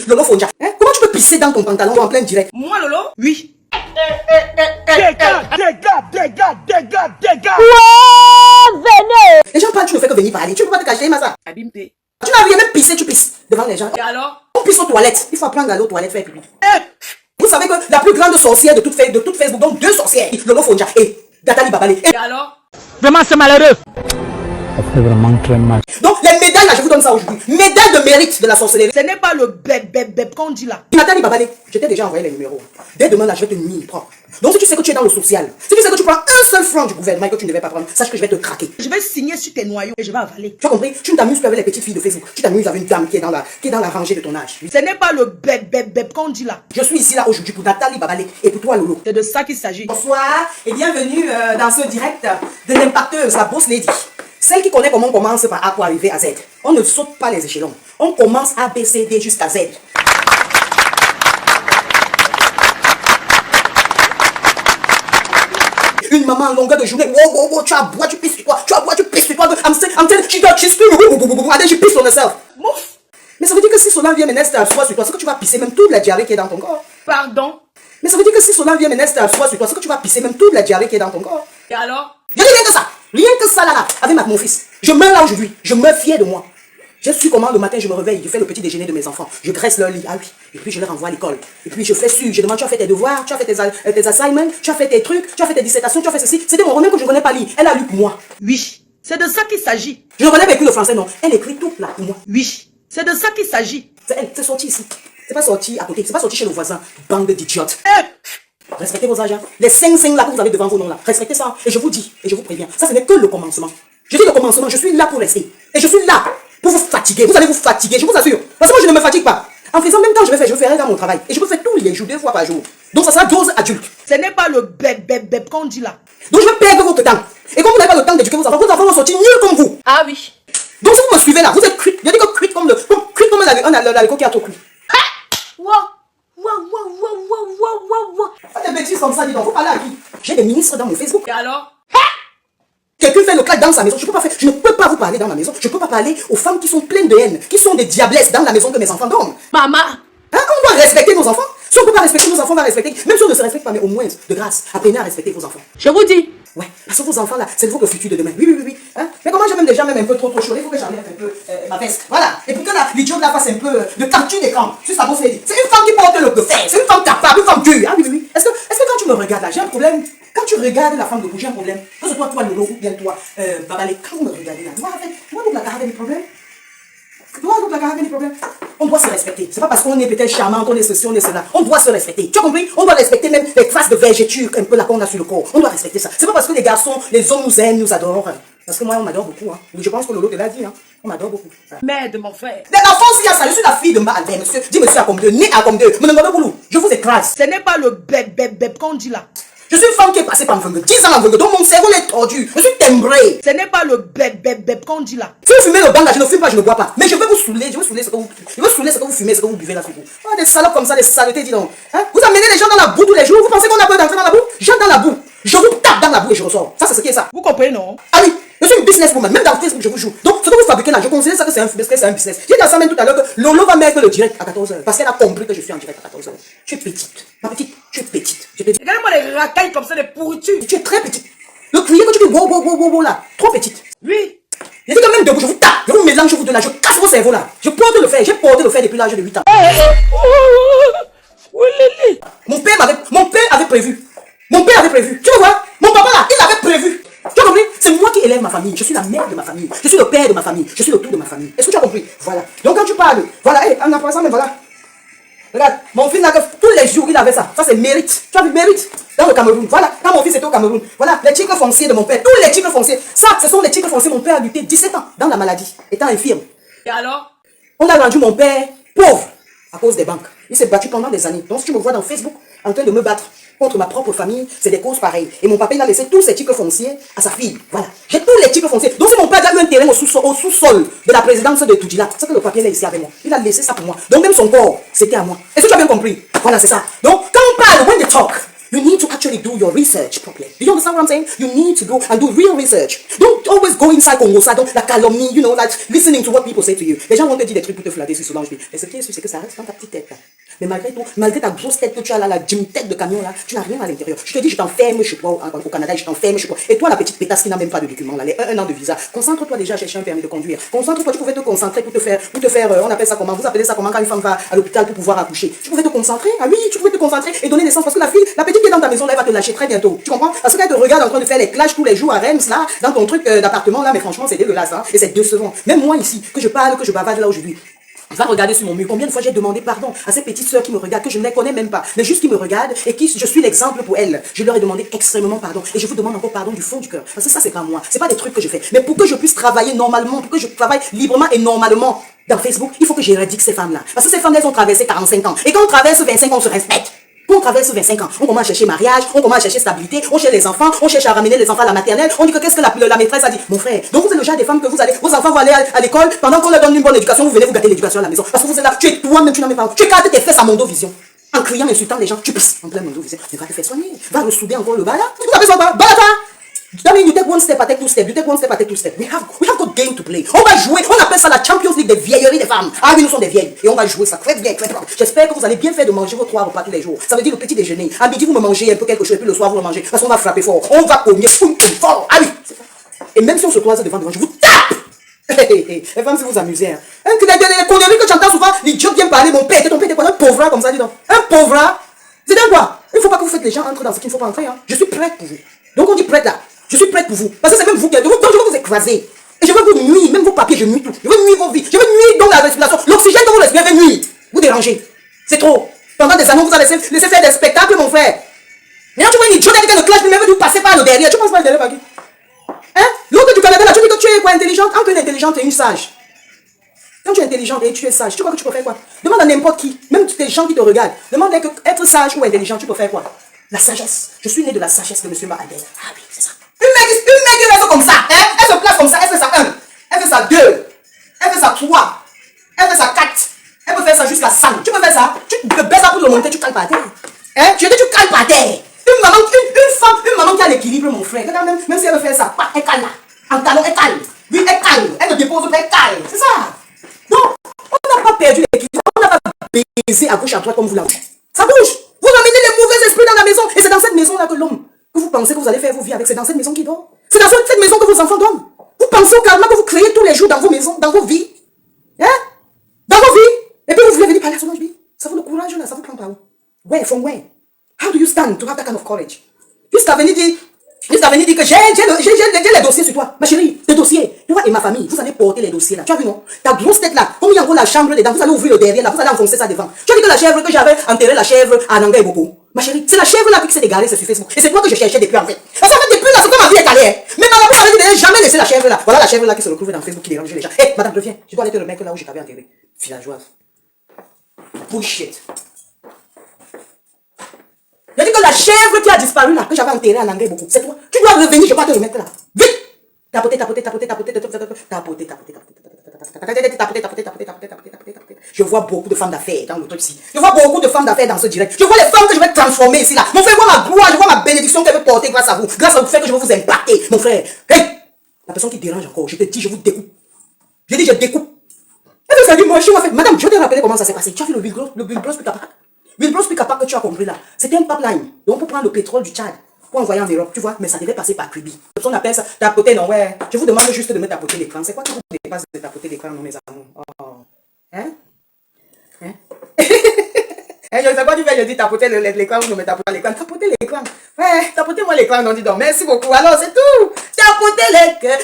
Lolo Fonja, hein? Comment tu peux pisser dans ton pantalon en plein direct? Moi, Lolo? Oui. Dégage. Venez. Les gens parlent, tu ne fais que venir parler. Tu ne peux pas te cacher, Massa. Abimte. Tu n'as rien même pissé, tu pisses devant les gens. Et alors? On pisse aux toilettes. Il faut apprendre à aller aux toilettes faire pipi. Vous savez que la plus grande sorcière de toute Facebook, donc deux sorcières, Lolo Fonja et Nathalie Babalé. Et alors? Vraiment, c'est malheureux. Ça fait vraiment très mal. Donc les médailles là, je vous donne ça aujourd'hui. Médaille de mérite de la sorcellerie. Ce n'est pas le beb qu'on dit là. Nathalie Babalé, je t'ai déjà envoyé les numéros. Dès demain là, je vais te nier propre. Donc si tu sais que tu es dans le social, si tu sais que tu prends un seul franc du gouvernement et que tu ne devais pas prendre, sache que je vais te craquer. Je vais signer sur tes noyaux et je vais avaler. Tu as compris? Tu ne t'amuses plus avec les petites filles de Facebook. Tu t'amuses avec une dame qui est dans la rangée de ton âge. Ce n'est pas le beb qu'on dit là. Je suis ici là aujourd'hui pour Nathalie Babalé et pour toi Lolo. C'est de ça qu'il s'agit. Bonsoir et bienvenue dans ce direct de l'impacteuse, la boss lady. Celle qui connaît comment on commence par A pour arriver à Z. On ne saute pas les échelons. On commence A, B, C, D jusqu'à Z. Une maman en longueur de journée, wow, tu aboies, tu pisses sur toi, tu aboies, tu pisses sur toi. I'm telling she scream, and then she piss on herself. Mouf! Mais ça veut dire que si cela vient mener à soi sur toi, c'est que tu vas pisser même toute la diarrhée qui est dans ton corps. Pardon? Mais ça veut dire que si cela vient mener à soi sur toi, c'est que tu vas pisser même toute la diarrhée qui est dans ton corps. Et alors? Je dis rien que ça. Rien que ça là, avec mon fils. Je meurs là aujourd'hui. Je meurs fier de moi. Je suis comment le matin je me réveille, je fais le petit déjeuner de mes enfants. Je graisse leur lit. Ah oui. Et puis je les renvoie à l'école. Et puis je fais su. Je demande, tu as fait tes devoirs, tu as fait tes assignments, tu as fait tes trucs, tu as fait tes dissertations, tu as fait ceci. C'était mon remède que je ne connais pas lire. Elle a lu pour moi. Oui. C'est de ça qu'il s'agit. Je ne connais pas écrit le français, non. Elle écrit tout là pour moi. Oui. C'est de ça qu'il s'agit. C'est elle. C'est sorti ici. C'est pas sorti à côté. C'est pas sorti chez le voisin. Bande d'idiotes. Respectez vos agents. Les 5 là que vous avez devant vos noms là. Respectez ça. Et je vous dis, et je vous préviens, ça ce n'est que le commencement. Je dis le commencement, je suis là pour rester. Et je suis là pour vous fatiguer. Vous allez vous fatiguer, je vous assure. Parce que moi je ne me fatigue pas. En faisant même temps, je ferai dans mon travail. Et je peux faire tous les jours, 2 fois par jour. Donc ça sera dose adulte. Ce n'est pas le beb qu'on dit là. Donc je vais perdre votre temps. Et comme vous n'avez pas le temps d'éduquer vos enfants vont sortir mieux comme vous. Ah oui. Donc si vous me suivez là, vous êtes cuit. Je dis que cuit comme l'alcool qui a trop cuit. Pas des bêtises comme ça, dis donc. Vous parlez à qui? J'ai des ministres dans mon Facebook. Et alors? Quelqu'un fait le claque dans sa maison. Je ne peux pas vous parler dans ma maison. Je ne peux pas parler aux femmes qui sont pleines de haine, qui sont des diablesses dans la maison que mes enfants dorment. Maman. Hein? On doit respecter nos enfants. Si on ne peut pas respecter nos enfants, on va respecter. Même si on ne se respecte pas, mais au moins, de grâce, apprenez à respecter vos enfants. Je vous dis. Ouais, parce que vos enfants là, c'est votre futur de demain. Oui. Hein? Mais comment j'ai même déjà un peu trop chaud, il faut que j'enlève un peu ma veste. Voilà. Et pour que l'idiot là fasse un peu de capture d'écran. C'est ça, c'est une femme qui porte le fer. C'est une femme capable, une femme dure. Ah oui. Est-ce que quand tu me regardes là, j'ai un problème? Quand tu regardes la femme de bouche, j'ai un problème. Que ce soit toi, Lolo, ou bien toi, Babalé, quand vous me regardez là, moi, donc la garde a des problèmes. On doit se respecter. C'est pas parce qu'on est peut-être charmant, on est ceci, on est cela. On doit se respecter. Tu as compris? On doit respecter même les traces de végéture un peu là qu'on a sur le corps. On doit respecter ça. C'est pas parce que les garçons, les hommes nous aiment, nous adorent. Parce que moi, on m'adore beaucoup. Hein. Je pense que Lolo te l'a dit. Hein. On m'adore beaucoup. Merde, mon frère. La France, il y a ça. Je suis la fille de ma Albert, monsieur. Dis monsieur à comme deux, né à comme deux. Mon numéro boulot. Je vous écrase. Ce n'est pas le beb qu'on dit là. Je suis une femme qui est passée par 10 ans en Vengue, donc mon cerveau est tordu. Je suis timbré. Ce n'est pas le beb qu'on dit là. Si vous fumez le bang là, je ne fume pas, je ne bois pas. Mais je vais vous saouler, ce que vous fumez, ce que vous buvez là sur vous. Ah, des salopes comme ça, des saletés, dis donc. Hein? Vous amenez les gens dans la boue tous les jours. Vous pensez qu'on a peur d'entrer dans la boue? J'entre dans la boue. Je vous tape dans la boue et je ressors. Ça, c'est ce qui est ça. Vous comprenez, non? Ah oui, je suis une businesswoman. Même dans Facebook, je vous joue. Donc, ce que vous fabriquez là, je considère ça que c'est un business. J'ai dit ça même tout à l'heure que Lolo va mettre le direct à 14h. Parce qu'elle a compris que je suis en direct à 14h. Tu es petite. Ma petite, tu es petite. Je te dis. Regardez-moi les racailles comme ça, les pourritures. Tu es très petite. Le crier que tu dis wow là, trop petite. Oui. Je dis que même debout, je vous tape, je vous mélange, je vous donne là, je casse vos cerveaux là. Je porte le fer, j'ai porté le fer depuis l'âge de 8 ans. Mon père avait prévu. Tu vois, mon papa là, il avait prévu. Tu as compris? C'est moi qui élève ma famille. Je suis la mère de ma famille. Je suis le père de ma famille. Je suis le tout de ma famille. Est-ce que tu as compris? Voilà. Donc quand tu parles, voilà, on apprend ça, mais voilà. Regarde, mon fils là, tous les jours il avait ça. Ça c'est mérite. Tu as vu mérite? Dans le Cameroun. Voilà, quand mon fils était au Cameroun. Voilà, les titres fonciers de mon père. Tous les titres fonciers. Ça, ce sont les titres fonciers. Mon père a lutté 17 ans dans la maladie, étant infirme. Et alors? On a rendu mon père pauvre à cause des banques. Il s'est battu pendant des années. Donc si tu me vois dans Facebook en train de me battre contre ma propre famille, c'est des causes pareilles. Et mon papa, il a laissé tous ses titres fonciers à sa fille. Voilà. J'ai tous les titres fonciers. Donc si mon père a eu un terrain au sous-sol de la présidence de Toudjila, c'est que le papier est ici avec moi. Il a laissé ça pour moi. Donc même son corps, c'était à moi. Est-ce que tu as bien compris? Voilà, c'est ça. Donc quand on parle, when you talk, You need to actually do your research properly. Do you understand what I'm saying? You need to go and do real research. Don't always go inside Congo, ça, donc la calomnie, you know, like listening to what people say to you. Les gens vont te dire des trucs pour te flatter sur Solange. Et ce qui est sûr, c'est que ça reste dans ta petite tête là. Mais malgré tout, malgré ta grosse tête que tu as là, la gym tête de camion là, tu n'as rien à l'intérieur. Je te dis, je t'enferme chez toi au Canada, je t'enferme chez toi. Et toi, la petite pétasse qui n'a même pas de documents là, les un an de visa. Concentre-toi déjà à chercher un permis de conduire. Concentre-toi, tu pouvais te concentrer pour te faire, on appelle ça comment? Vous appelez ça comment quand une femme va à l'hôpital pour pouvoir accoucher? Tu pouvais te concentrer, ah oui, tu pouvais te concentrer et donner naissance parce que la fille, la petite qui est dans ta maison là, elle va te lâcher très bientôt. Tu comprends? Parce qu'elle te regarde en train de faire les clashs tous les jours à Reims là, dans ton truc d'appartement là, mais franchement, c'est dégueulasse, hein, et c'est décevant. Même moi ici, que je parle, que je bavade là aujourd'hui. Va regarder sur mon mur. Combien de fois j'ai demandé pardon à ces petites sœurs qui me regardent, que je ne les connais même pas, mais juste qui me regardent et qui, je suis l'exemple pour elles. Je leur ai demandé extrêmement pardon. Et je vous demande encore pardon du fond du cœur. Parce que ça, c'est pas moi. C'est pas des trucs que je fais. Mais pour que je puisse travailler normalement, pour que je travaille librement et normalement dans Facebook, il faut que j'éradique ces femmes-là. Parce que ces femmes, elles ont traversé 45 ans. Et quand on traverse 25 ans, on se respecte. Quand on traverse 25 ans, on commence à chercher mariage, on commence à chercher stabilité, on cherche les enfants, on cherche à ramener les enfants à la maternelle, on dit que qu'est-ce que la maîtresse a dit. Mon frère, donc vous êtes le genre des femmes que vos enfants vont aller à l'école, pendant qu'on leur donne une bonne éducation, vous venez vous gâter l'éducation à la maison. Parce que vous êtes là, tu es toi-même, tu n'en mets pas. Tu écartes tes fesses à Mondo Vision. En criant, insultant les gens, tu pisses en plein Mondo Vision. Mais va te faire soigner, va ressouder encore le bas là. Vous avez besoin de bas là. That means you take one step, I take two steps. You take one step, I take two steps. We have got game to play. On va jouer, on appelle ça la Champions League des vieilleries des femmes. Ah oui, nous sommes des vieilles. Et on va jouer ça très bien, très bien. J'espère que vous allez bien faire de manger vos 3 repas tous les jours. Ça veut dire le petit déjeuner. À midi, vous me mangez un peu quelque chose, et puis le soir, vous le mangez. Parce qu'on va frapper fort. On va cogner fort. Ah oui, c'est ça. Et même si on se croise devant, je vous tape. Les femmes, si vous amusez. Hein. Les conneries que tu entends souvent, l'idiot vient parler, mon père, ton père était quoi? Un pauvre comme ça, dis donc. Un pauvre. C'est dingue quoi? Il ne faut pas que vous faites les gens entrer dans ce qu'il ne faut pas entrer. Hein. Je suis prête pour vous. Donc on dit prête là. Je suis prête pour vous. Parce que c'est même vous qui êtes. Donc je veux vous écraser. Et je veux vous nuire. Même vos papiers, je nuis tout. Je veux nuire vos vies. Je veux nuire donc la respiration. L'oxygène que vous respirez veut nuire. Vous dérangez. C'est trop. Pendant des années, vous avez laissé faire des spectacles, mon frère. Maintenant, tu vois une idiote qui ne clash, mais vous passez par le derrière. Tu penses pas le derrière par qui? Hein? L'autre du Canada, là, tu dis que tu es quoi, intelligente? Entre une intelligente et une sage. Quand tu es intelligente et tu es sage, tu crois que tu peux faire quoi? Demande à n'importe qui, même des gens qui te regardent. Demande être sage ou intelligent, tu peux faire quoi? La sagesse. Je suis né de la sagesse de M. Mahader. Ah oui, c'est ça. Une mec qui reste comme ça, hein? Elle se place comme ça, elle fait ça 1, elle fait ça 2, elle fait ça 3, elle fait ça 4, elle peut faire ça jusqu'à 5. Tu peux faire ça, tu te baisses pour le monter, tu cales par terre. Hein? Tu dis tu cales par terre. Une maman qui a l'équilibre, mon frère, même si elle veut faire ça, elle cale là. En talon, elle cale. Oui, elle cale. Elle ne dépose pas, elle cale. C'est ça. Donc, on n'a pas perdu l'équilibre, on n'a pas baisé à gauche, à droite comme vous l'avez. Ça bouge. Vous ramenez les mauvais esprits dans la maison. Et c'est dans cette maison-là que l'homme que vous pensez que vous allez faire vos vies avec, c'est dans cette maison qui dort. C'est dans cette maison que vos enfants dorment. Vous pensez au karma que vous créez tous les jours dans vos maisons, dans vos vies. Hein? Dans vos vies. Et puis vous voulez venir parler à Solange Bi. Ça vaut le courage là, ça vous prend par où? Where, from where? How do you stand to have that kind of courage? Jusqu'à venir dire que j'ai les dossiers sur toi. Ma chérie, tes dossiers. Tu vois, et ma famille, vous allez porter les dossiers là. Tu as vu, non? Ta grosse tête là, comme il y a encore la chambre dedans, vous allez ouvrir le derrière là, vous allez enfoncer ça devant. Tu as dit que la chèvre, que j'avais enterré la chèvre à Nanga et Boko. Ma chérie, c'est la chèvre là qui s'est égarée sur Facebook. Et c'est toi que je cherchais depuis en fait. Parce qu'en fait, depuis là, c'est comme ma vie est calée. Mais madame, vous m'avez dit de jamais laisser la chèvre là. Voilà la chèvre là qui se retrouve dans Facebook qui dérange les gens. Hé, madame, reviens. Je dois aller te remettre là où je t'avais enterré. Villageoise. Bullshit. J'ai dit que la chèvre qui a disparu là, que j'avais enterré à Nanga et Boko, c'est toi. Tu dois revenir, je dois te remettre là. Vite! Tapoter. Je vois beaucoup de femmes d'affaires dans le truc ici. Je vois beaucoup de femmes d'affaires dans ce direct. Je vois les femmes que je vais transformer ici là. Mon frère, je vois ma gloire, je vois ma bénédiction qu'elle veut porter grâce à vous. Grâce au fait que je vais vous impacter. Mon frère, hey! La personne qui dérange encore, je te dis, je vous découpe. Je dis, je découpe. Et puis ça dit, moi, je suis en fait, madame, je vais te rappeler comment ça s'est passé. Tu as vu le Wilbros Picapac? Wilbros Picapac que tu as compris là. C'était un pipeline. Donc pour prendre le pétrole du Tchad. Pour envoyer en Europe, tu vois, mais ça devait passer par Kribi. On appelle ça tapoter, non, ouais. Je vous demande juste de me tapoter l'écran. C'est quoi que vous dépasse de tapoter l'écran, non, mes amours? Oh. Hein? Hein? Je ne sais pas, tu fais, je dis tapoter l'écran ou ne me tapoter l'écran. Tapoter l'écran. Ouais, tapotez-moi l'écran, non, dis donc. Merci beaucoup. Alors, c'est tout. Tapoter l'écran,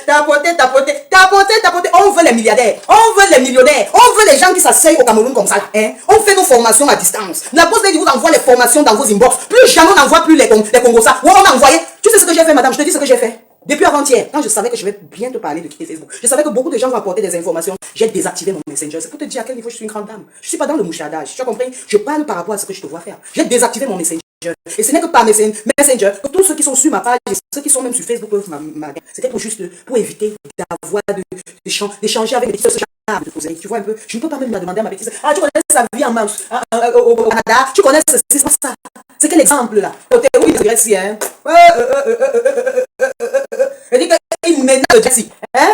tapoter. On veut les milliardaires. On veut les millionnaires. On veut les gens qui s'asseyent au Cameroun comme ça, hein? On fait nos formations à distance. La Poste vous envoie les formations dans vos inbox. Plus jamais on n'envoie plus les Congos ça. Ou on a envoyé. Tu sais ce que j'ai fait, madame? Je te dis ce que j'ai fait. Depuis avant-hier, quand je savais que je vais bien te parler de quitter Facebook, je savais que beaucoup de gens vont apporter des informations. J'ai désactivé mon Messenger. C'est pour te dire à quel niveau je suis une grande dame. Je suis pas dans le mouchardage. Tu as compris? Je parle par rapport à ce que je te vois faire. J'ai désactivé mon Messenger. Et ce n'est que par Messenger que tous ceux qui sont sur ma page et ceux qui sont même sur Facebook peuvent m'aider. C'était pour juste pour éviter d'avoir d'échanger avec mes petites sœurs. Tu vois un peu? Je ne peux pas même me demander à ma petite sœur, ah, tu connais sa vie au Canada? Tu connais ceci, c'est pas ça. C'est quel exemple là? Oui, c'est Jessie, hein. Elle dit qu'il m'énerve de Jessie. Hein?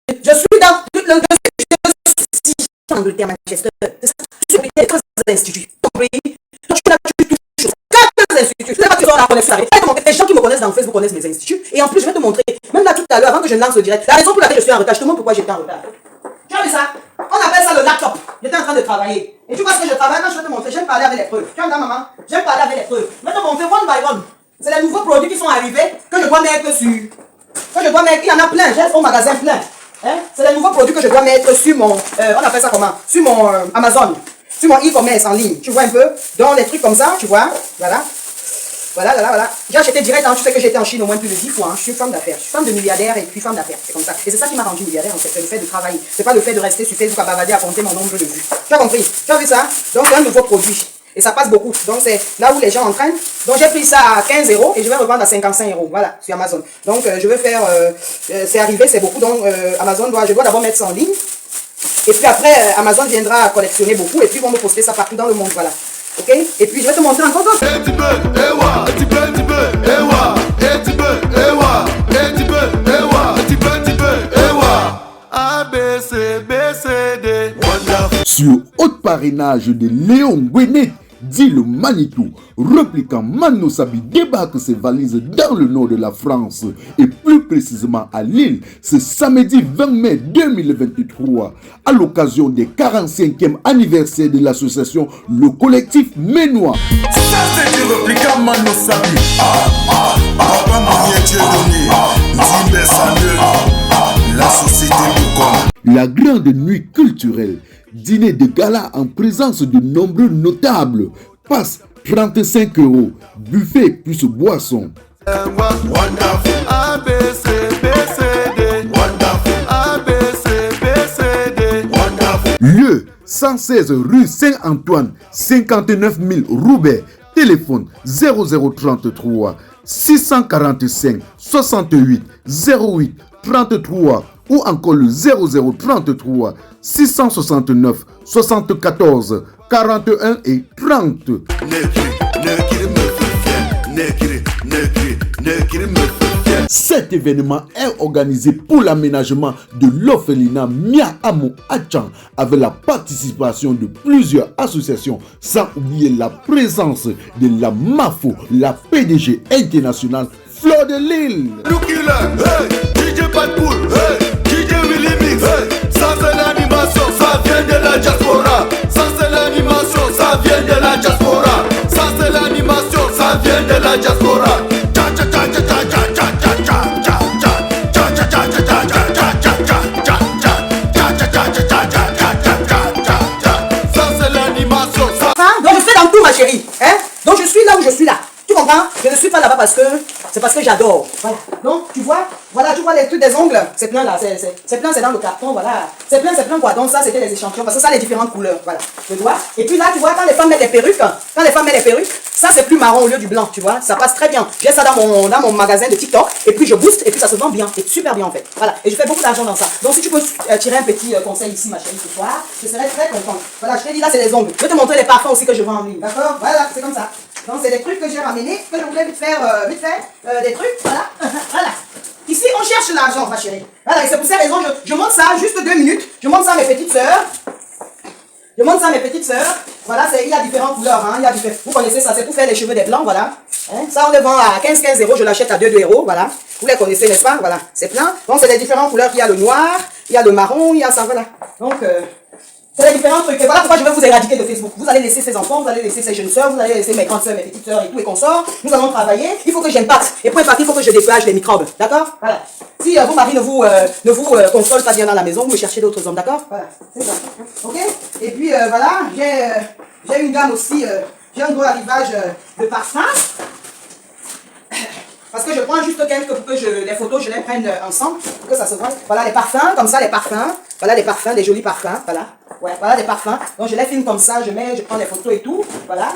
Je suis dans toute le Angleterre, Manchester. C'est ça. Je suis obligé d'être dans instituts. Donc tu n'as plus toujours 4 instituts. Je ne sais pas si tu la connais. Les gens qui me connaissent dans Facebook connaissent mes instituts. Et en plus, je vais te montrer, même là tout à l'heure, avant que je ne lance le direct, la raison pour laquelle je suis en retard, je te montre pourquoi j'étais en retard. Tu as vu ça? On appelle ça le laptop. J'étais en train de travailler. Et tu vois ce que je travaille? Quand je vais te montrer, j'aime parler avec les preuves. Tu entends, maman? J'aime parler avec les preuves. Je vais te montrer one by one. C'est les nouveaux produits qui sont arrivés que je dois mettre sur. Que je dois mettre. Il y en a plein. J'ai mon magasin plein. Hein? C'est les nouveaux produits que je dois mettre sur mon. On appelle ça comment? Sur mon Amazon. Sur mon e-commerce en ligne. Tu vois un peu? Dans les trucs comme ça, tu vois? Voilà. Voilà. J'ai acheté direct, hein. Tu sais que j'étais en Chine au moins plus de 10 fois. Hein. Je suis femme d'affaires. Je suis femme de milliardaire et puis femme d'affaires. C'est comme ça. Et c'est ça qui m'a rendu milliardaire en fait. C'est le fait de travailler. C'est pas le fait de rester sur Facebook à bavader, à compter mon nombre de vues. Tu as compris? Tu as vu ça? Donc c'est un nouveau produit. Et ça passe beaucoup. Donc c'est là où les gens entraînent. Donc j'ai pris ça à 15 €. Et je vais revendre à 55 €. Voilà, sur Amazon. Donc je vais faire. C'est arrivé, c'est beaucoup. Donc Amazon je dois d'abord mettre ça en ligne. Et puis après, Amazon viendra collectionner beaucoup. Et puis ils vont me poster ça partout dans le monde. Voilà. Ok? Et puis je vais te montrer encore d'autres. Sur haute parrainage de Léon Gwenet, dit le Manitou, répliquant Mano Sabi débarque ses valises dans le nord de la France et plus précisément à Lille ce samedi 20 mai 2023 à l'occasion des 45e anniversaire de l'association Le Collectif Ménois. Ça c'est du répliquant Mano Sabi. Papa Mounier Dieudonné, Nzimbe Samuel, la société Moukom. La grande nuit culturelle, dîner de gala en présence de nombreux notables, passe 35 €, buffet plus boisson. Lieu 116 rue Saint-Antoine, 59 000 Roubaix. Téléphone 0033 645 68 08 33 ou encore le 0033 669 74 41 et 30. Cet événement est organisé pour l'aménagement de l'orphelinat Mia Amo Achan avec la participation de plusieurs associations, sans oublier la présence de la MAFO, la PDG internationale Fleur de Lille. Ça c'est l'animation, ça vient de la diaspora. Ça c'est l'animation, ça vient de la diaspora. Ça c'est l'animation, ça vient de la diaspora. Ça c'est l'animation. Donc je fais dans tout ma chérie. Hein? Donc je suis là où je suis là. Tu comprends? Je ne suis pas là-bas parce que c'est parce que j'adore. Voilà. Donc tu vois, voilà, tu vois les trucs des ongles. C'est plein là, c'est plein, c'est dans le carton, voilà. C'est plein quoi. Donc ça c'était les échantillons parce que ça les différentes couleurs, voilà. Tu vois? Et puis là tu vois quand les femmes mettent des perruques, ça c'est plus marron au lieu du blanc, tu vois? Ça passe très bien. J'ai ça dans mon magasin de TikTok et puis je booste et puis ça se vend bien, et super bien en fait. Voilà. Et je fais beaucoup d'argent dans ça. Donc si tu peux tirer un petit conseil ici ma chérie ce soir, je serais très contente. Voilà, je t'ai dit là c'est les ongles. Je vais te montrer les parfums aussi que je vends en ligne, d'accord? Voilà, c'est comme ça. Donc c'est des trucs que j'ai ramenés, que je voulais vite faire, des trucs, voilà, voilà. Ici on cherche l'argent ma chérie. Voilà, et c'est pour ces raisons, je montre ça, juste 2 minutes, je montre ça à mes petites sœurs. Voilà, il y a différentes couleurs, hein, vous connaissez ça, c'est pour faire les cheveux des blancs, voilà. Hein, ça on les vend à 15 €, je l'achète à 2 €, voilà. Vous les connaissez, n'est-ce pas? Voilà, c'est plein. Donc c'est les différentes couleurs, il y a le noir, il y a le marron, il y a ça, voilà. Donc... c'est les différents trucs. Et voilà pourquoi je vais vous éradiquer de Facebook. Vous allez laisser ces enfants, vous allez laisser ces jeunes soeurs, vous allez laisser mes grandes soeurs, mes petites soeurs et tout et consorts. Nous allons travailler. Il faut que j'impacte. Et pour impacter, il faut que je dégage les microbes. D'accord? Voilà. Si vos maris ne vous consolent pas bien dans la maison, vous me cherchez d'autres hommes. D'accord? Voilà. C'est ça. Ok? Et puis voilà, j'ai une gamme aussi, j'ai un gros arrivage de parfums. Parce que je prends juste quelques pour que les photos, je les prenne ensemble, pour que ça se voit. Voilà les parfums, comme ça les parfums. Voilà les parfums, des jolis parfums, voilà. Ouais, voilà des parfums. Donc je les filme comme ça, je prends les photos et tout, voilà.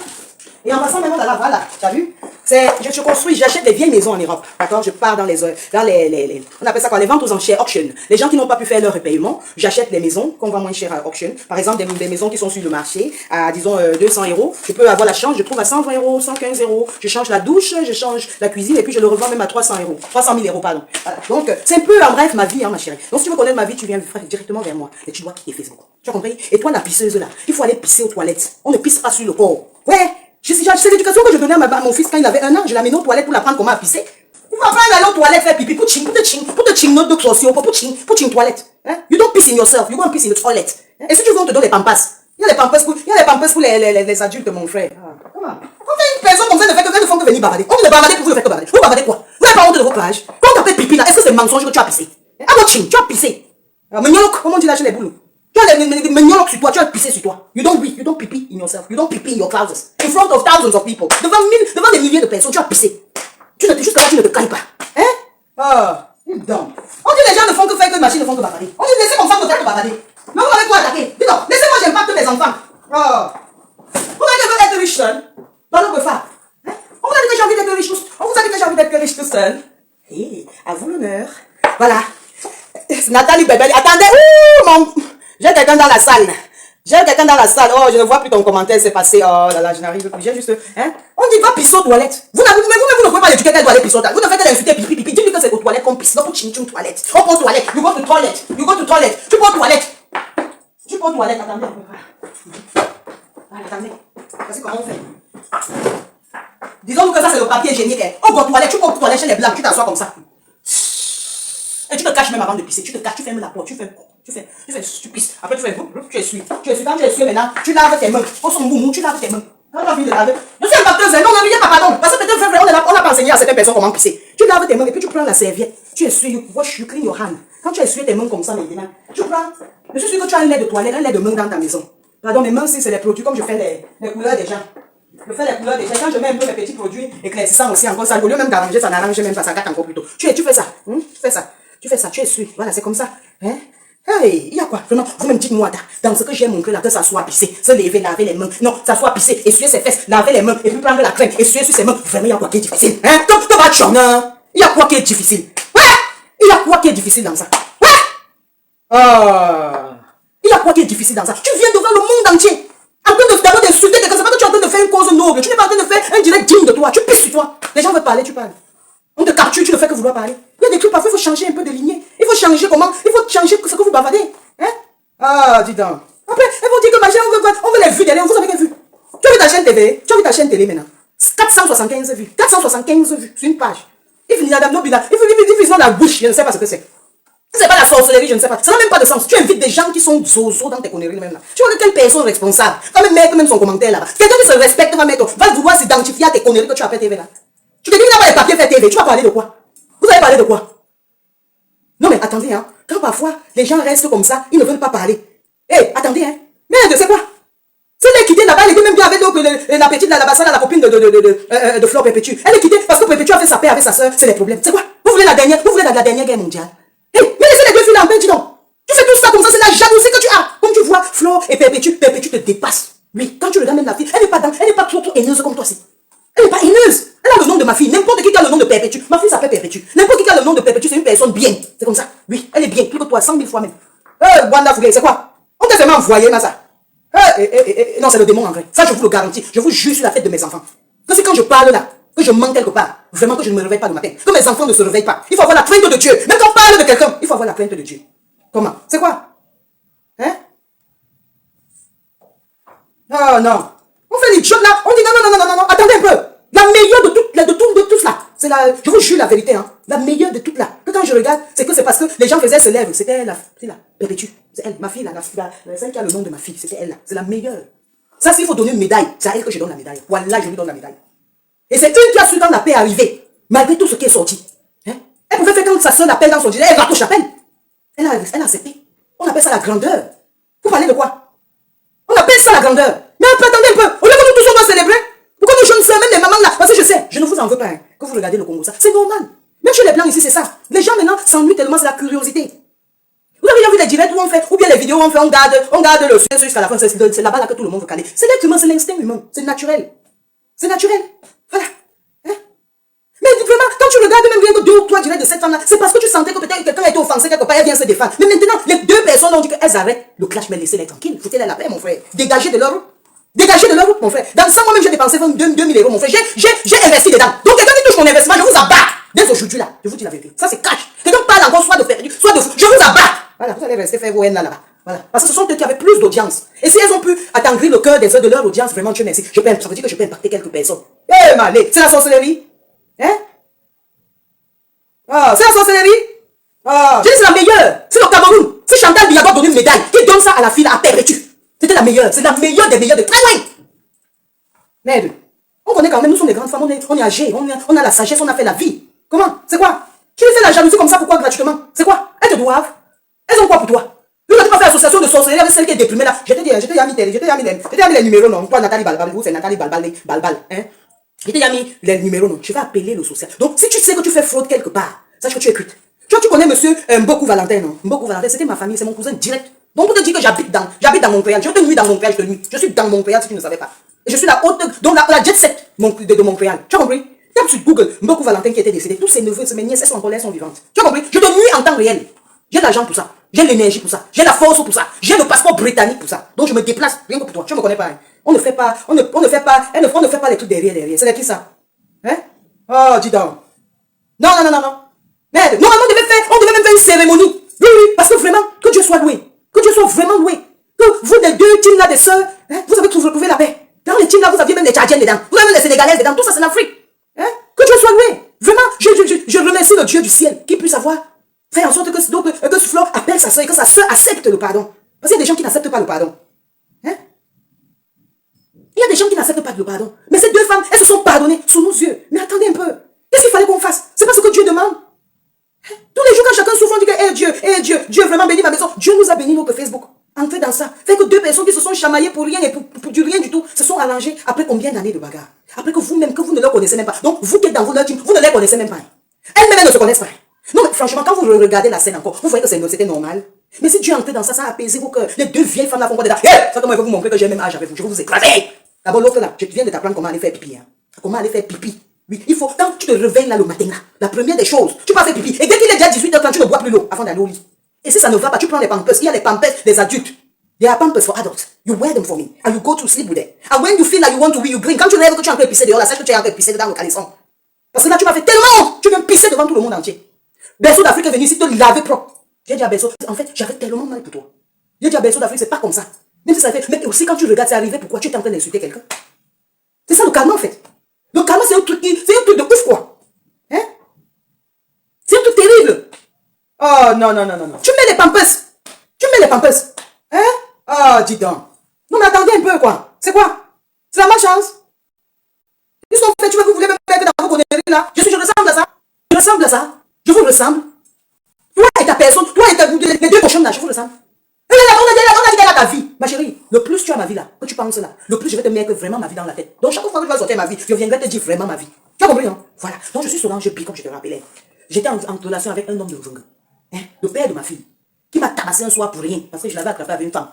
Et en passant maintenant là, voilà, tu as vu? Je construis, j'achète des vieilles maisons en Europe, d'accord? Je pars dans on appelle ça quoi? Les ventes aux enchères, auction. Les gens qui n'ont pas pu faire leur repayement, j'achète des maisons qu'on vend moins cher à auction. Par exemple, des maisons qui sont sur le marché à, disons, 200 €. Je peux avoir la chance, je trouve à 120 €, 115 €. Je change la douche, je change la cuisine et puis je le revends même à 300 €. 300 000 €, pardon. Voilà. Donc, c'est un peu, en bref, ma vie, hein, ma chérie. Donc, si tu veux connaître ma vie, tu viens directement vers moi. Et tu dois quitter Facebook. Tu as compris? Et toi, la pisseuse là, il faut aller pisser aux toilettes. On ne pisse pas sur le corps. Ouais! C'est l'éducation que je donnais à mon fils quand il avait 1 an. Je l'amenais aux toilettes pour l'apprendre comment pisser. Il va apprendre à aller aux toilettes faire pipi. Pour te ching notre de sociaux, pour ching toilette. Hein? You don't piss in yourself, you go and piss in the toilet. Hein? Et si tu veux, on te donne les pampas. Il y a les pampas pour les adultes, mon frère. Ah, comment? On fait une personne comme ça, ne font que venir bavarder. On ne bavarder pour vous, ne faites que bavarder. Vous bavardez quoi? Vous n'avez pas honte de vos pages. Quand on t'appelle pipi là, est-ce que c'est mensonge que tu as pissé? Ah, mon ching, tu as pissé. Menyolok, comment on dit là chez les boulots? Tu as les menyolok sur toi, tu as pissé sur toi. You don't pipi in yourself. You don't pipi in your trousers. In front of thousands of people. Devant des milliers de personnes, tu as pissé. Juste là, tu ne te cailles pas. Hein? Ah, on dit les gens ne font que faire que les machines ne font que bavarder. On dit laissez mon femme ne faire que bavarder. Mais vous avez quoi attaquer? Dis donc, laissez-moi, j'impacte mes enfants. Oh. Vous avez être riche seul. Dans notre femme. Hein? On vous a dit que j'ai envie d'être riche tout seul. On vous a dit que j'ai envie d'être riche tout seul. Hé, à vous l'honneur. Voilà. Nathalie Bébé, attendez. Ouh, j'ai quelqu'un dans la salle. Oh, je ne vois plus ton commentaire, c'est passé. Oh là là, je n'arrive plus. J'ai juste. Hein? On dit va pisser aux toilettes. Vous ne pouvez pas l'éduquer qu'elle doit aller pisser aux toilettes. Vous ne faites qu'elle insulter pipi. Dis-lui que c'est aux toilettes qu'on pisse. Non, pour chine toilette. On prend aux toilettes. You go to toilet. Tu prends aux toilettes. Attendez. Attendez. Voici comment on fait. Disons-nous que ça c'est le papier hygiénique. On va aux toilettes. Tu prends aux toilettes chez les blancs. Tu t'assois comme ça. Et tu te caches même avant de pisser. Tu te caches, tu fermes la porte. Tu pisses. Après tu fais tu essuies. Quand tu essuies maintenant, tu laves tes mains. On s'en boumou, tu laves tes mains. Quand tu as fini de laver. Je suis impacteuse, non, n'oubliez pas, pardon. Parce que peut-être on n'a pas enseigné à certaines personnes comment pisser. Tu laves tes mains et puis tu prends la serviette. Tu essuies, you clean your hand. Quand tu essuies tes mains comme ça maintenant, tu prends. Je suis sûr que tu as un lait de toilette, un lait de main dans ta maison. Pardon, mes mains, c'est les produits comme je fais les couleurs des gens. Je fais les couleurs des gens. Quand je mets un peu mes petits produits éclaircissants aussi encore ça, au lieu même d'arranger, ça n'arrange même pas, ça gâte encore plus tôt. Tu fais ça. Tu fais ça, tu essuies. Voilà, c'est comme ça. Hein? Hey, il y a quoi? Vraiment, vous-même dites-moi, dans ce que j'ai montré là, que ça soit pissé, se lever, laver les mains. Non, ça soit pissé, essuyer ses fesses, laver les mains, et puis prendre la crème, essuyer sur ses mains. Vraiment, il y a quoi qui est difficile? Hein? Toi, va chôner. Il y a quoi qui est difficile? Ouais! Il y a quoi qui est difficile dans ça? Ouais! Il y a quoi qui est difficile dans ça? Tu viens devant le monde entier, en train d'abord d'insulter quelqu'un, c'est pas que tu es en train de faire une cause noble, tu n'es pas en train de faire un direct digne de toi, tu pisses sur toi. Les gens veulent parler, tu parles. On te capture, tu ne fais que vouloir parler. Il y a des trucs, parfois il faut changer un peu de lignée. Il faut changer ce que vous bavardez. Hein? Ah, dis donc. Après, elles vont dire que ma chaîne, on veut les vues d'elle. Vous avez quelle vue? Tu as vu ta chaîne TV? Tu as vu ta chaîne télé maintenant? 475 vues. 475 vues sur une page. Il finit dans la bouche, je ne sais pas ce que c'est. C'est pas la sorcellerie, je ne sais pas. Ça n'a même pas de sens. Tu invites des gens qui sont zozo dans tes conneries même là. Tu vois que quelle personne responsable va même mettre même son commentaire là-bas. Quelqu'un qui se respecte va vouloir s'identifier à tes conneries que tu appelles TV là. Tu te dis qu'il n'a pas les papiers fait TV, tu vas parler de quoi? Vous allez parler de quoi? Non mais attendez, hein. Quand parfois les gens restent comme ça, ils ne veulent pas parler. Hé, attendez, hein. Merde, c'est quoi? C'est elle est quittée là-bas, elle était même bien avec la petite là-bas, ça là, la copine de Flore Perpétue. Elle est quittée parce que Perpétue a fait sa paix avec sa soeur, c'est les problèmes. C'est quoi? Vous voulez la dernière guerre mondiale? Hé, mais laissez les deux filles en paix, dis donc. Tu fais tout ça comme ça, c'est la jalousie que tu as. Comme tu vois, Flore et Perpétue te dépassent. Oui, quand tu regardes même la fille, elle n'est pas trop haineuse comme toi, c'est. Elle n'est pas haineuse. Elle a le nom de ma fille. N'importe qui a le nom de Perpétue. Ma fille s'appelle Perpétue. N'importe qui a le nom de Perpétue, c'est une personne bien. C'est comme ça. Oui, elle est bien. Plus que toi, 100 000 fois même. Wanda Fougué, c'est quoi? On t'a vraiment envoyé, ça. Non, c'est le démon en vrai. Ça, je vous le garantis. Je vous jure sur la tête de mes enfants. Que c'est quand je parle là, que je mens quelque part, vraiment que je ne me réveille pas le matin. Que mes enfants ne se réveillent pas. Il faut avoir la crainte de Dieu. Même quand on parle de quelqu'un, il faut avoir la crainte de Dieu. Comment? C'est quoi? Hein? Oh non. On fait les jeux là. On dit non. Attendez un peu. La meilleure de tout cela. C'est je vous jure la vérité, hein. La meilleure de toutes là. Que quand je regarde, c'est que c'est parce que les gens faisaient se lèvent. C'était la Perpétue. C'est elle, ma fille là, celle qui a le nom de ma fille. C'était elle là. C'est la meilleure. Ça, s'il faut donner une médaille, c'est à elle que je donne la médaille. Voilà, je lui donne la médaille. Et c'est une qui a su quand la paix est arrivée. Malgré tout ce qui est sorti. Hein? Elle pouvait faire quand sa soeur l'appelle dans son dîner. Elle va au chapelle. Elle a accepté. On appelle ça la grandeur. Vous parlez de quoi? On appelle ça la grandeur. Mais attendez un peu. Au lieu que nous tous on doit célébrer. Pourquoi nos jeunes sœurs, même les mamans là? Parce que je sais, je ne vous en veux pas, hein, que vous regardez le Congo ça. C'est normal. Même chez les blancs ici, c'est ça. Les gens maintenant s'ennuient tellement, c'est la curiosité. Vous avez déjà vu les directs où on fait, ou bien les vidéos où on fait, on garde le suspense jusqu'à la fin. C'est là-bas là que tout le monde veut caler. C'est l'être humain, c'est l'instinct humain. C'est naturel. C'est naturel. Voilà. Hein? Mais vraiment, quand tu regardes même bien que 2 ou 3 directs de cette femme-là, c'est parce que tu sentais que peut-être quelqu'un a été offensé quelque part, elle vient se défendre. Mais maintenant, les 2 personnes ont dit qu'elles arrêtent le clash, mais laissez-les tranquilles. Foutez-les la paix, mon frère. Dégagez de leur route. Dégagez de leur route, mon frère. Dans ça, moi-même, j'ai dépensé 2 000 euros, mon frère. J'ai investi dedans. Donc, quelqu'un qui touche mon investissement, je vous abats. Dès aujourd'hui, là, je vous dis la vérité. Ça, c'est cash. Quelqu'un parle encore soit de perdu, soit de fou. Je vous abats. Voilà, vous allez rester faire vos haines là-bas. Voilà. Parce que ce sont eux qui avaient plus d'audience. Et si elles ont pu attendrir le cœur de leur audience, vraiment, Dieu merci. Ça veut dire que je peux impacter quelques personnes. Eh, malé, c'est la sorcellerie. Hein? Ah, c'est la sorcellerie. Ah, c'est la meilleure. C'est le Cameroun. Si Chantal Biyago donne une médaille, qui donne ça à la fille à perpétue. C'était la meilleure. C'est la meilleure des meilleures de très loin. Merde. On connaît quand même, nous sommes des grandes femmes, on est âgées, on a la sagesse, on a fait la vie. Comment? C'est quoi? Tu lui fais la jalousie comme ça, pourquoi gratuitement? C'est quoi? Elles te doivent. Elles ont quoi pour toi? Tu n'as pas fait association de sorcellerie avec celle qui est déprimée là. Je t'ai mis les numéros, non. Toi, Nathalie Balbal, vous, c'est Nathalie Balbal, hein. Je t'ai mis les numéros, non. Je vais appeler le social. Donc, si tu sais que tu fais fraude quelque part, sache que tu es cuite. Tu connais monsieur Mboku Valentin, non? Mboku Valentin, c'était ma famille, c'est mon cousin direct. Donc, pour te dire que j'habite dans Montréal. Je te nuis dans Montréal, je te nuis. Je suis dans Montréal si tu ne savais pas. Et je suis la haute, donc la jet set de Montréal. Tu as compris? Tape sur Google, Mboku Valentin qui était décédé. Tous ses neveux, mes nièces, elles sont encore là, elles sont vivantes. Tu as compris? Je te nuis en temps réel. J'ai l'argent pour ça. J'ai l'énergie pour ça. J'ai la force pour ça. J'ai le passeport britannique pour ça. Donc je me déplace rien que pour toi. Tu ne me connais pas. Hein? On ne fait pas les trucs derrière. C'est de qui ça? Hein? Oh, dis donc. Non. Merde. Normalement, on devait même faire une cérémonie. Oui, parce que vraiment, que Dieu soit loué. Que Dieu soit vraiment loué. Que vous, les 2 teams là, des sœurs, hein, vous avez tous retrouvé la paix. Dans les teams là, vous aviez même les Tchadiennes dedans. Vous avez même les Sénégalaises dedans. Tout ça, c'est l'Afrique. Hein? Que Dieu soit loué. Vraiment, je remercie le Dieu du ciel qui puisse avoir fait en sorte que Soufflot appelle sa soeur et que sa soeur accepte le pardon. Parce qu'il y a des gens qui n'acceptent pas le pardon. Hein? Il y a des gens qui n'acceptent pas le pardon. Mais ces 2 femmes, elles se sont pardonnées sous nos yeux. Mais attendez un peu. Qu'est-ce qu'il fallait qu'on fasse? C'est pas ce que Dieu demande. Hein? Tous les jours, quand chacun souffre, on dit que Dieu vraiment bénit ma maison. Dieu nous a béni notre Facebook. Entrez dans ça. Fait que 2 personnes qui se sont chamaillées pour rien et pour du rien du tout se sont arrangées après combien d'années de bagarre? Après que vous-même, que vous ne leur connaissez même pas. Donc, vous qui êtes dans votre team, vous ne les connaissez même pas. Elles-mêmes ne se connaissent pas. Non, mais franchement, quand vous regardez la scène encore, vous voyez que c'était normal. Mais si Dieu est entré dans ça, ça a apaisé vos cœurs. Les 2 vieilles femmes là font quoi dedans? Ça, comment je vais vous montrer que j'ai le même âge avec vous? Je vais vous écraser. D'abord, l'autre là, je viens de t'apprendre comment aller faire pipi. Hein. Comment aller faire pipi. Oui, il faut, quand tu te réveilles là le matin là, la première des choses, tu vas faire pipi. Et dès qu'il est déjà 18h30, tu ne bois plus l'eau avant d'aller au lit. Et si ça ne va pas, tu prends les pampers. Il y a les pampers des adultes. There are pampers for adults. You wear them for me. And you go to sleep with them. And when you feel like you want to wee, you drink. Quand tu rêves que tu es en train de pisser dehors, là, sache que tu es en train de pisser dans le caleçon. Parce que là, tu vas faire tellement, tu viens pisser devant tout le monde entier. Berceau d'Afrique est venu ici te laver propre. J'ai dit à Berceau, en fait, j'avais tellement mal pour toi. J'ai dit à Berceau d'Afrique, c'est pas comme ça. Même si ça fait, mais aussi quand tu regardes, c'est arrivé, pourquoi tu es en train d'insulter quelqu'un? C'est ça le karma en fait. Le karma, c'est un truc de ouf quoi. Hein? C'est un truc terrible. Oh non. Tu mets les pampers. Hein? Oh, dis donc. Non mais attendez un peu quoi. C'est quoi? C'est la malchance. Ils sont faits, vous voulez me mettre dans vos conneries là. Je ressemble à ça. Je vous ressemble. Toi et ta personne, toi et les 2 cochons là, je vous ressemble. On a dit ta vie. Ma chérie, le plus tu as ma vie là, que tu penses là, le plus je vais te mettre vraiment ma vie dans la tête. Donc chaque fois que tu vas sortir ma vie, je viendrai te dire vraiment ma vie. Tu as compris, hein? Voilà. Donc je suis Solange Pi, comme je te rappelais. J'étais en relation avec un homme de Vunga, hein, le père de ma fille, qui m'a tabassé un soir pour rien, parce que je l'avais attrapé avec une femme.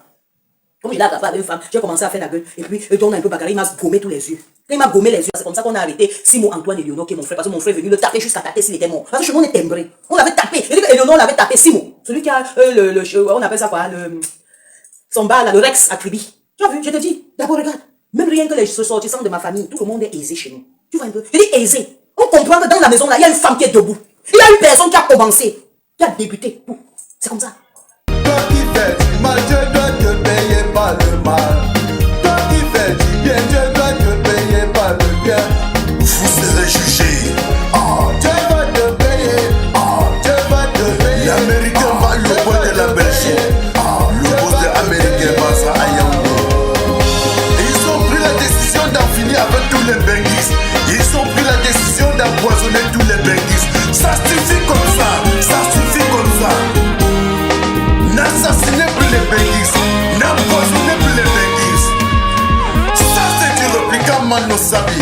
Comme je l'ai attrapé avec une femme, j'ai commencé à faire la gueule, et puis on a un peu bagarré, il m'a gommé tous les yeux. Quand il m'a gommé les yeux, c'est comme ça qu'on a arrêté Simon Antoine et Léonore, qui est mon frère, parce que mon frère est venu le taper jusqu'à taper s'il était mort. Parce que chez nous on est timbré. On l'avait tapé. Et Léonore l'avait tapé Simon. Celui qui a on appelle ça quoi, son bar là, le Rex à Kribi. Tu as vu, je te dis, d'abord regarde, même rien que les ressortissants de ma famille, tout le monde est aisé chez nous. Tu vois un peu? Je dis aisé. On comprend que dans la maison là, il y a une femme qui est debout. Il y a une personne qui a commencé, qui a débuté. C'est comme ça. Toi qui fais du mal, je dois te payer par le mal. Toi qui fais du bien, je dois te payer par le bien. Vous serez jugé. Je vais te payer. Je vais te payer. L'Américain va le bois de la Belgique. Le boss de l'Américain va ça à Yaoundé. Ils ont pris la décision d'en finir avec tous les benguis. Ils ont pris la décision d'empoisonner tous les benguis. Ça suffit comme ça. Ça suffit comme ça. N'assassinez plus les benguis. N'empoisonnez plus les benguis. Ça c'est du répliquant Mano Sabi.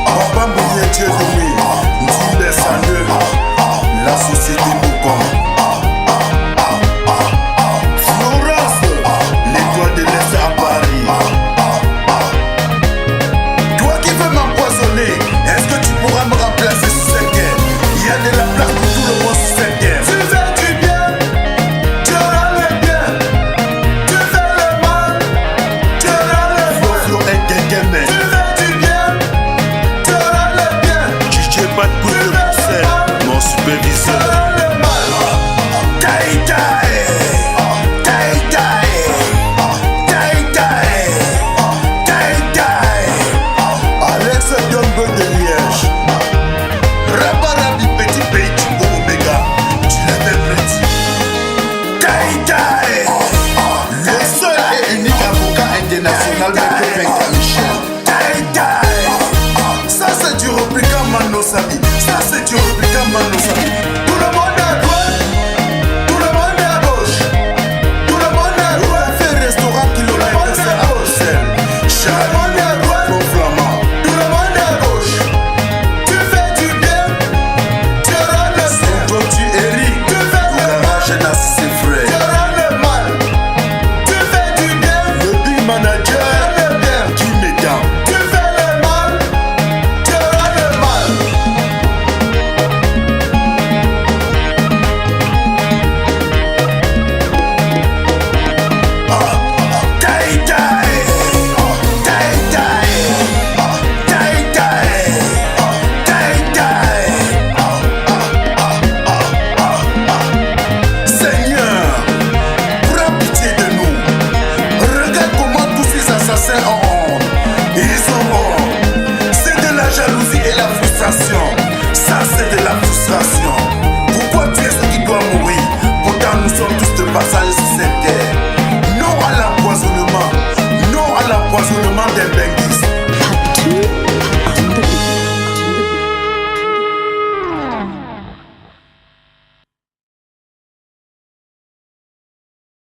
Papa Mouye Tchedoumi. Nzimbe Sandeu. La société Boukom. Florence. L'étoile de l'Est à Paris. Toi qui parti républicain Mano Sabi. Tout le monde est à droite, tout le monde est à gauche, tout le monde est à droite. On fait restaurant qui l'on a fait à Bruxelles. Tout le monde est à droite, mon flamand. Tout le monde est à gauche. Tu fais du bien, tu rends le bien. Toi tu héris, tu fais le mal. Jeunesse c'est vrai. Tu rends le mal. Tu fais du bien, le big manager. Le bien, qui m'éteint. Tu fais le mal, tu rends le mal. Seigneur, prends pitié de nous. Regarde comment tous ces assassins ont honte. Ils ont honte. C'est de la jalousie et la frustration. Ça, c'est de la frustration. Pourquoi tu es ce qui doit mourir? Pourtant, nous sommes tous de passage sur cette terre. Non à l'empoisonnement. Non à l'empoisonnement des Benguis.